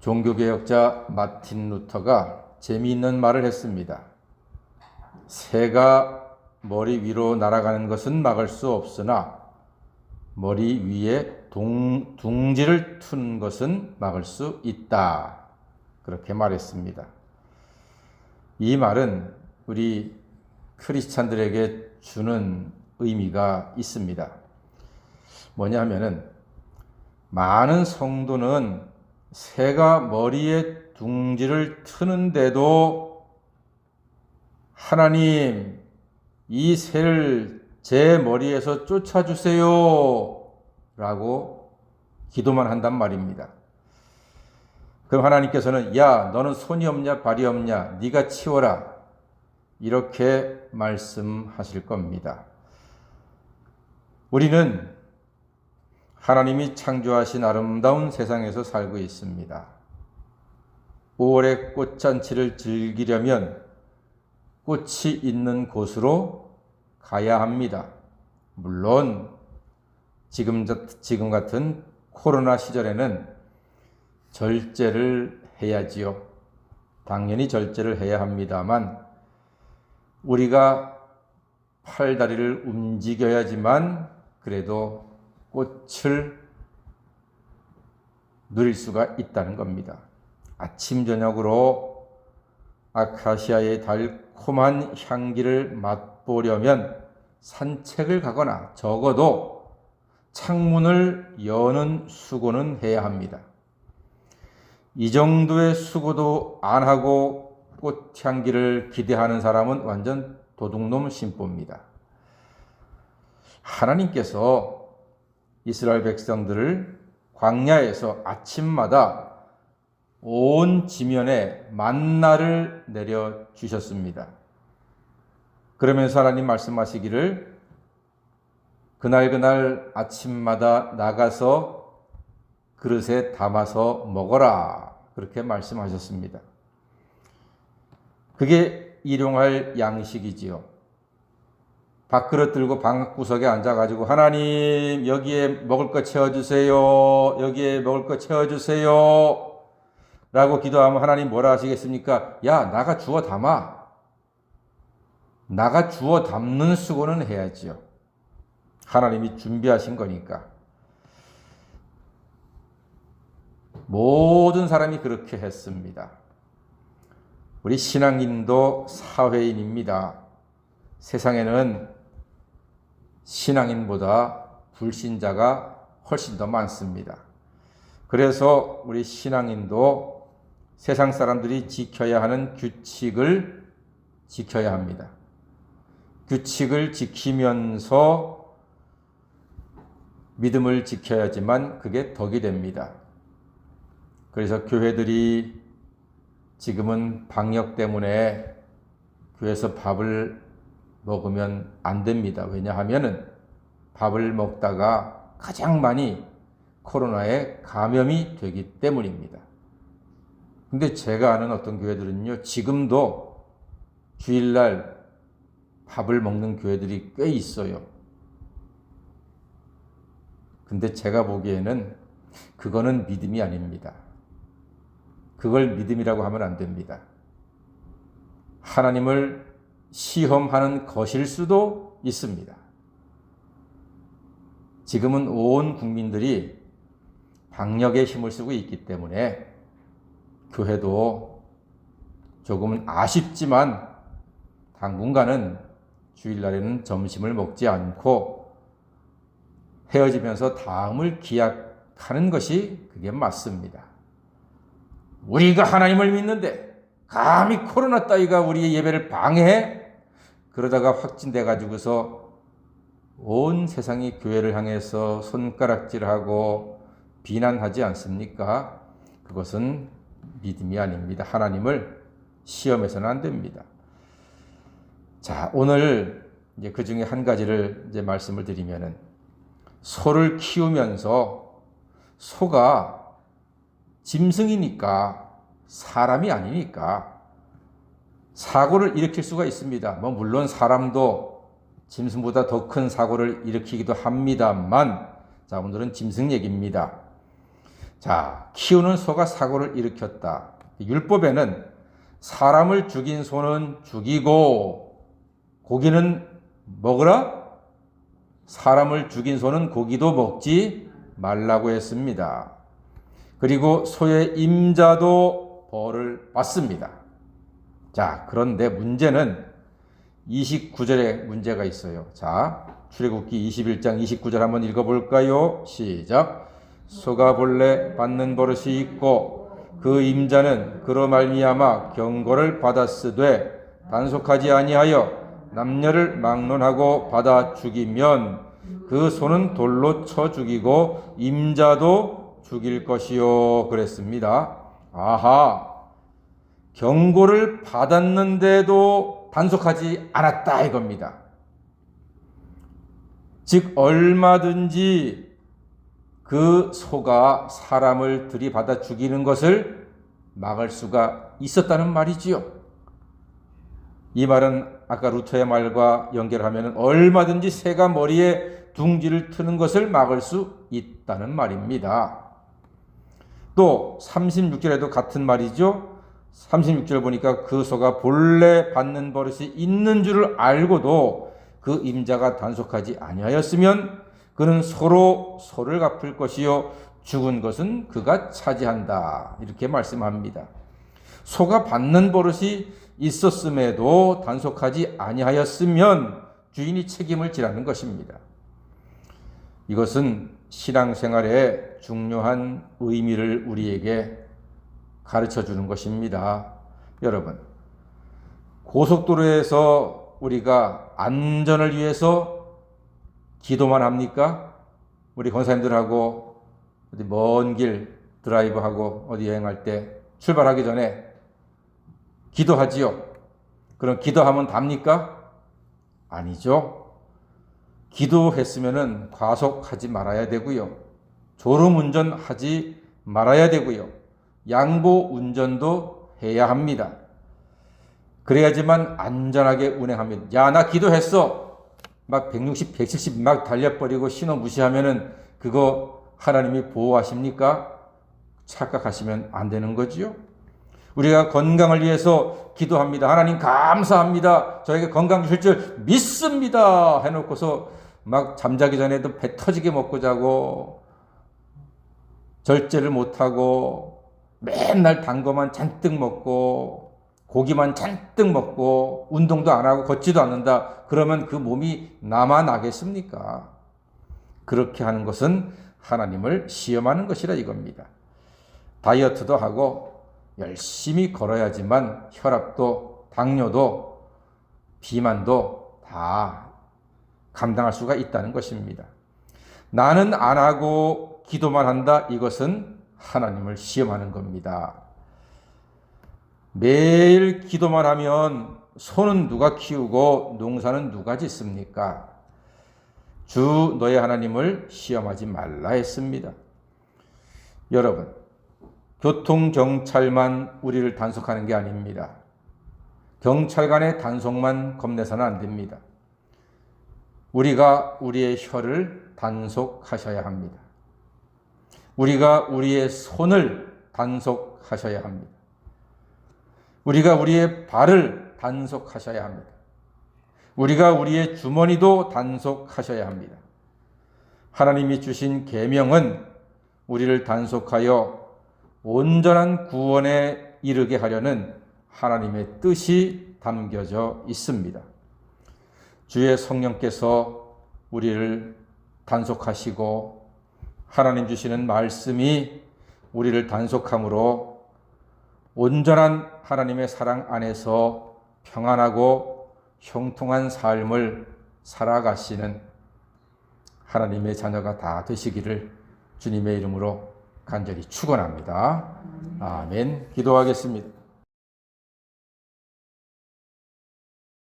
종교개혁자 마틴 루터가 재미있는 말을 했습니다. 새가 머리 위로 날아가는 것은 막을 수 없으나 머리 위에 둥지를 트는 것은 막을 수 있다. 그렇게 말했습니다. 이 말은 우리 크리스찬들에게 주는 의미가 있습니다. 뭐냐 하면은 많은 성도는 새가 머리에 둥지를 트는데도 하나님, 이 새를 제 머리에서 쫓아주세요 라고 기도만 한단 말입니다. 그럼 하나님께서는 야, 너는 손이 없냐 발이 없냐, 네가 치워라, 이렇게 말씀하실 겁니다. 우리는 하나님이 창조하신 아름다운 세상에서 살고 있습니다. 5월의 꽃잔치를 즐기려면 꽃이 있는 곳으로 가야 합니다. 물론 지금 같은 코로나 시절에는 절제를 해야지요. 당연히 절제를 해야 합니다만 우리가 팔다리를 움직여야지만 그래도 꽃을 누릴 수가 있다는 겁니다. 아침 저녁으로 아카시아의 달콤한 향기를 맛보려면 산책을 가거나 적어도 창문을 여는 수고는 해야 합니다. 이 정도의 수고도 안 하고 꽃향기를 기대하는 사람은 완전 도둑놈 심보입니다. 하나님께서 이스라엘 백성들을 광야에서 아침마다 온 지면에 만나를 내려주셨습니다. 그러면서 하나님 말씀하시기를 그날 아침마다 나가서 그릇에 담아서 먹어라, 그렇게 말씀하셨습니다. 그게 일용할 양식이지요. 밥그릇 들고 방구석에 앉아가지고 하나님 여기에 먹을 거 채워주세요, 여기에 먹을 거 채워주세요 라고 기도하면 하나님 뭐라 하시겠습니까? 야, 나가 주워 담아. 나가 주워 담는 수고는 해야지요. 하나님이 준비하신 거니까. 모든 사람이 그렇게 했습니다. 우리 신앙인도 사회인입니다. 세상에는 신앙인보다 불신자가 훨씬 더 많습니다. 그래서 우리 신앙인도 세상 사람들이 지켜야 하는 규칙을 지켜야 합니다. 규칙을 지키면서 믿음을 지켜야지만 그게 덕이 됩니다. 그래서 교회들이 지금은 방역 때문에 교회에서 밥을 먹으면 안 됩니다. 왜냐하면은 밥을 먹다가 가장 많이 코로나에 감염이 되기 때문입니다. 근데 제가 아는 어떤 교회들은요, 지금도 주일날 밥을 먹는 교회들이 꽤 있어요. 근데 제가 보기에는 그거는 믿음이 아닙니다. 그걸 믿음이라고 하면 안 됩니다. 하나님을 시험하는 것일 수도 있습니다. 지금은 온 국민들이 방역에 힘을 쓰고 있기 때문에 교회도 조금은 아쉽지만 당분간은 주일날에는 점심을 먹지 않고 헤어지면서 다음을 기약하는 것이 그게 맞습니다. 우리가 하나님을 믿는데 감히 코로나 따위가 우리의 예배를 방해해? 그러다가 확진돼 가지고서 온 세상이 교회를 향해서 손가락질하고 비난하지 않습니까? 그것은 믿음이 아닙니다. 하나님을 시험해서는 안 됩니다. 자, 오늘 이제 그 중에 한 가지를 이제 말씀을 드리면은, 소를 키우면서 소가 짐승이니까 사람이 아니니까 사고를 일으킬 수가 있습니다. 물론 사람도 짐승보다 더 큰 사고를 일으키기도 합니다만, 자, 오늘은 짐승 얘기입니다. 자, 키우는 소가 사고를 일으켰다. 율법에는 사람을 죽인 소는 죽이고 고기는 먹으라? 사람을 죽인 소는 고기도 먹지 말라고 했습니다. 그리고 소의 임자도 벌을 받습니다. 자, 그런데 문제는 29절에 문제가 있어요. 자, 출애굽기 21장 29절 한번 읽어볼까요? 시작. 소가 본래 받는 버릇이 있고 그 임자는 그로 말미암아 경고를 받았으되 단속하지 아니하여 남녀를 막론하고 받아 죽이면 그 소는 돌로 쳐 죽이고 임자도 죽일 것이요 그랬습니다. 아하, 경고를 받았는데도 단속하지 않았다 이겁니다. 즉 얼마든지 그 소가 사람을 들이받아 죽이는 것을 막을 수가 있었다는 말이지요. 이 말은 아까 루터의 말과 연결하면 얼마든지 새가 머리에 둥지를 트는 것을 막을 수 있다는 말입니다. 또 36절에도 같은 말이죠. 36절 보니까 그 소가 본래 받는 버릇이 있는 줄을 알고도 그 임자가 단속하지 아니하였으면 그는 서로 소를 갚을 것이요 죽은 것은 그가 차지한다. 이렇게 말씀합니다. 소가 받는 버릇이 있었음에도 단속하지 아니하였으면 주인이 책임을 지라는 것입니다. 이것은 신앙생활의 중요한 의미를 우리에게 가르쳐 주는 것입니다. 여러분, 고속도로에서 우리가 안전을 위해서 기도만 합니까? 우리 권사님들하고 어디 먼 길 드라이브하고 어디 여행할 때 출발하기 전에 기도하지요. 그럼 기도하면 답니까? 아니죠. 기도했으면은 과속하지 말아야 되고요. 졸음운전 하지 말아야 되고요. 양보 운전도 해야 합니다. 그래야지만 안전하게 운행합니다. 야, 나 기도했어. 막 160, 170 막 달려버리고 신호 무시하면은 그거 하나님이 보호하십니까? 착각하시면 안 되는 거지요. 우리가 건강을 위해서 기도합니다. 하나님 감사합니다. 저에게 건강 주실 줄 믿습니다. 해놓고서 막 잠자기 전에도 배 터지게 먹고 자고 절제를 못하고 맨날 단 거만 잔뜩 먹고 고기만 잔뜩 먹고 운동도 안 하고 걷지도 않는다. 그러면 그 몸이 남아나겠습니까? 그렇게 하는 것은 하나님을 시험하는 것이라 이겁니다. 다이어트도 하고 열심히 걸어야지만 혈압도 당뇨도 비만도 다 감당할 수가 있다는 것입니다. 나는 안 하고 기도만 한다. 이것은 하나님을 시험하는 겁니다. 매일 기도만 하면 소는 누가 키우고 농사는 누가 짓습니까? 주 너의 하나님을 시험하지 말라 했습니다. 여러분, 교통경찰만 우리를 단속하는 게 아닙니다. 경찰관의 단속만 겁내서는 안 됩니다. 우리가 우리의 혀를 단속하셔야 합니다. 우리가 우리의 손을 단속하셔야 합니다. 우리가 우리의 발을 단속하셔야 합니다. 우리가 우리의 주머니도 단속하셔야 합니다. 하나님이 주신 계명은 우리를 단속하여 온전한 구원에 이르게 하려는 하나님의 뜻이 담겨져 있습니다. 주의 성령께서 우리를 단속하시고 하나님 주시는 말씀이 우리를 단속함으로 온전한 하나님의 사랑 안에서 평안하고 형통한 삶을 살아가시는 하나님의 자녀가 다 되시기를 주님의 이름으로 간절히 축원합니다. 아멘. 기도하겠습니다.